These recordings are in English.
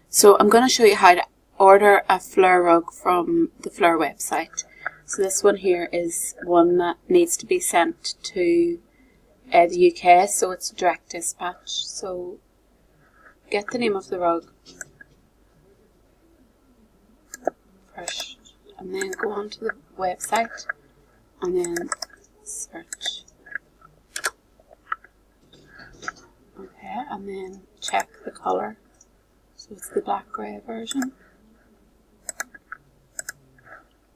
So I'm going to show you how to order a Fleur rug from the Fleur website. So this one here is one that needs to be sent to the UK, so it's direct dispatch. So get the name of the rug first and then go onto the website and then search. Okay, and then check the colour. So it's the black grey version.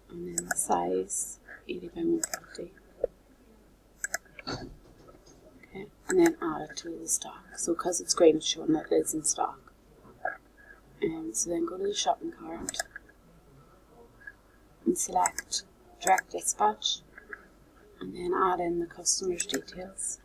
And then the size 80 by 150. Okay, and then add it to the stock. So because it's green, it's showing that it is in stock. And so then go to the shopping cart and select direct dispatch and then add in the customer's details.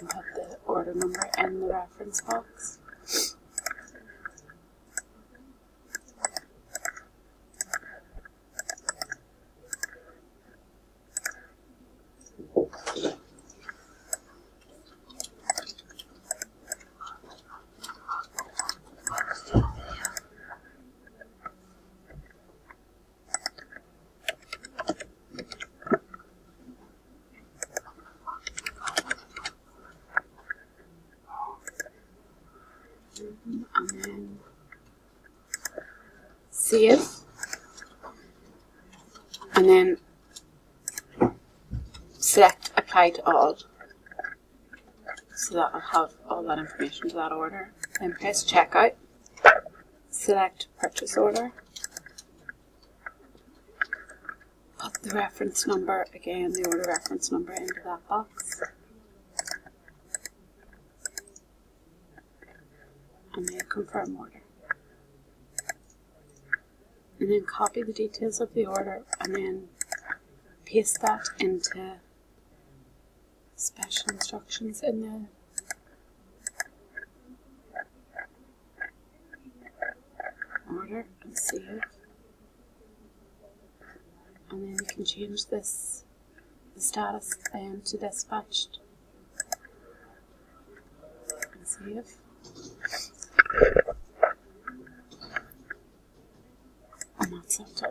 And put the order number in the reference box. And then save, and then select apply to all, so that will have all that information to that order. Then press checkout, select purchase order, put the reference number, again the order reference number, into that box. And then confirm order. And then copy the details of the order and then paste that into special instructions in the order and save. And then you can change this, the status then to dispatched, and save. And that's it.